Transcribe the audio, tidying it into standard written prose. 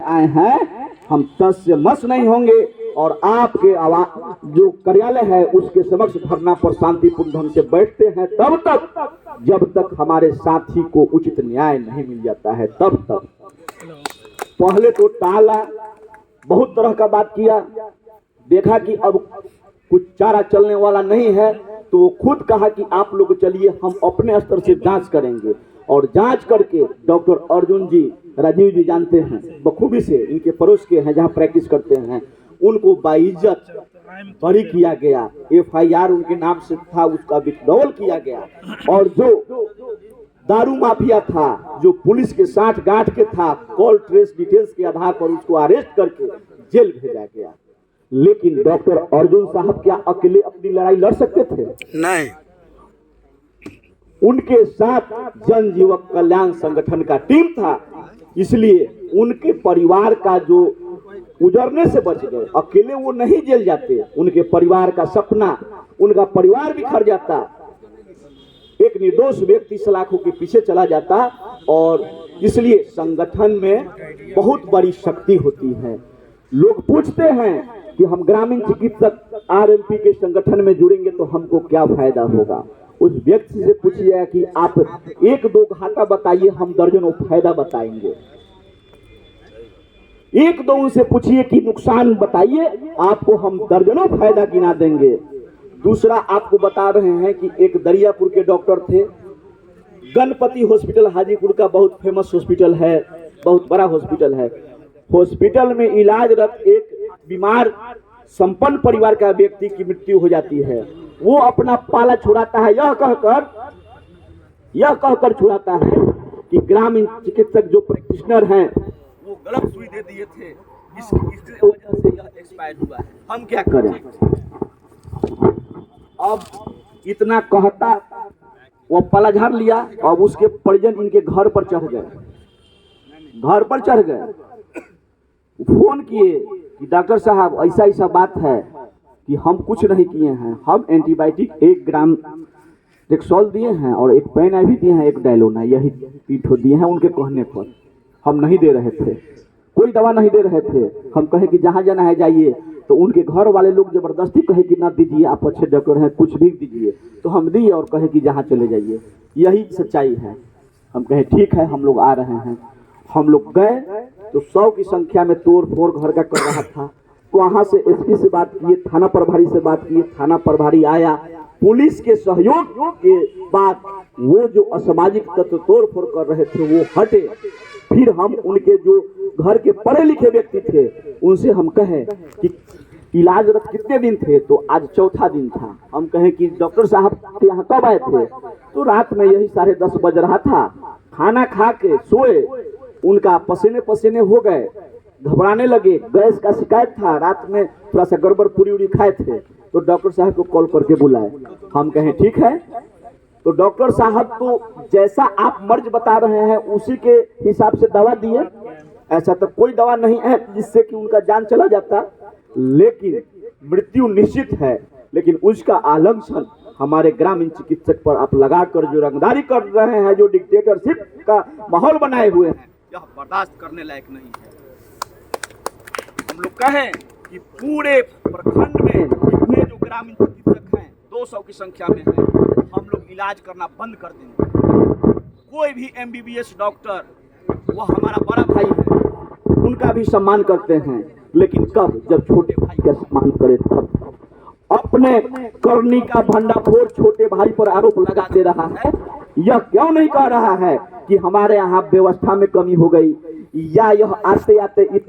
आए हैं, हम तस से मस नहीं होंगे और आपके आवाज जो कार्यालय है उसके समक्ष धरना पर शांतिपूर्ण ढंग से बैठते हैं तब तक, जब तक हमारे साथी को उचित न्याय नहीं मिल जाता है तब तक। पहले तो टाला, बहुत तरह का बात किया, देखा कि अब कुछ चारा चलने वाला नहीं है तो वो खुद कहा कि आप लोग चलिए हम अपने स्तर से जांच करेंगे। और जांच करके डॉक्टर अर्जुन जी, राजीव जी जानते हैं बखूबी से, इनके पड़ोस के हैं जहां प्रैक्टिस करते हैं, उनको बाइज्जत बरी किया गया। FIR उनके नाम से था उसका विथड्रॉल किया गया। और जो दारू माफिया था, जो पुलिस के साथ गांठ के था, कॉल ट्रेस डिटेल्स के आधार पर उसको अरेस्ट करके जेल भेजा गया। लेकिन डॉक्टर अर्जुन साहब क्या अकेले अपनी लड़ाई लड़ सकते थे? नहीं। उनके साथ जन जीवक कल्याण संगठन का टीम था, इसलिए उनके परिवार का जो उजड़ने से बच गए। अकेले वो नहीं जेल जाते, उनके परिवार का सपना, उनका परिवार बिखर जाता, एक निर्दोष व्यक्ति सलाखों के पीछे चला जाता। और इसलिए संगठन में बहुत बड़ी शक्ति होती है। लोग पूछते हैं कि हम ग्रामीण चिकित्सक RMP के संगठन में जुड़ेंगे तो हमको क्या फायदा होगा। उस व्यक्ति से पूछिए कि आप 1-2 घाटा बताइए, हम दर्जनों फायदा बताएंगे। 1-2 उनसे पूछिए कि नुकसान बताइए, आपको हम दर्जनों फायदा गिना देंगे। दूसरा आपको बता रहे हैं कि एक दरियापुर के डॉक्टर थे, गणपति हॉस्पिटल हाजीपुर का बहुत फेमस हॉस्पिटल है, बहुत बड़ा हॉस्पिटल है। हॉस्पिटल में इलाजरत एक बीमार संपन्न परिवार का व्यक्ति की मृत्यु हो जाती है। वो अपना पाला छुड़ाता है, यह कहकर छुड़ाता है कि ग्रामीण चिकित्सक जो प्रैक्टिशनर हैं वो गलत सुई दे दिए थे, इसकी वजह से यह एक्सपायर हुआ है, हम क्या करें। अब इतना कहता वो पाला झाड़ लिया। अब उसके परिजन इनके घर पर चढ़ गए, फोन किए कि डॉक्टर साहब ऐसा ऐसा बात है कि हम कुछ नहीं किए हैं, हम एंटीबायोटिक 1 ग्राम डेक्सोल दिए हैं और 1 पेन भी दिए हैं, 1 डायलोना, यही पीठो दिए हैं। उनके कहने पर हम नहीं दे रहे थे, कोई दवा नहीं दे रहे थे। हम कहे कि जहाँ जाना है जाइए, तो उनके घर वाले लोग जबरदस्ती कहे कि ना दीजिए, आप अच्छे डॉक्टर हैं, कुछ भी दीजिए। तो हम दिए और कहे कि जहाँ चले जाइए, यही सच्चाई है। हम कहे ठीक है, हम लोग आ रहे हैं। हम लोग गए तो 100 की संख्या में तोड़ फोड़ घर का कर रहा था। तो वहाँ से SP से बात किए, थाना प्रभारी से बात किए, थाना प्रभारी आया। पुलिस के सहयोग के बाद वो जो असामाजिक तत्व तोड़ फोड़ कर रहे थे वो हटे। फिर हम उनके जो घर के पढ़े लिखे व्यक्ति थे उनसे हम कहे कि इलाजरत कितने दिन थे, तो आज 4था दिन था। हम कहें कि डॉक्टर साहब यहाँ कब आए थे, तो रात में यही 10:30 बज रहा था। खाना खा के सोए, उनका पसीने पसीने हो गए, घबराने लगे, गैस का शिकायत था, रात में थोड़ा सा गड़बड़ पूरी उड़ी खाए थे। तो डॉक्टर साहब को कॉल करके बुलाए। हम कहें ठीक है। तो डॉक्टर साहब तो जैसा आप मर्ज बता रहे हैं उसी के हिसाब से दवा दिए। ऐसा तो कोई दवा नहीं है जिससे कि उनका जान चला जाता, लेकिन मृत्यु निश्चित है। लेकिन उसका आलम्बन हमारे ग्रामीण चिकित्सक पर आप लगाकर जो रंगदारी कर रहे हैं, जो डिक्टेटरशिप का माहौल बनाए हुए हैं, यह बर्दाश्त करने लायक नहीं है। हम लोग कहें कि पूरे प्रखंड में जितने जो ग्रामीण चिकित्सक हैं 200 की संख्या में हैं, हम लोग इलाज करना बंद कर देंगे। कोई भी MBBS डॉक्टर, वो हमारा बड़ा भाई है, उनका भी सम्मान करते हैं, लेकिन कब, जब छोटे भाई का सम्मान करे तब। अपने करनी का भंडाफोड़ छोटे भाई पर आरोप लगा दे रहा है। यह क्यों नहीं कह रहा है कि हमारे यहाँ व्यवस्था में कमी हो गई, या यह आते आते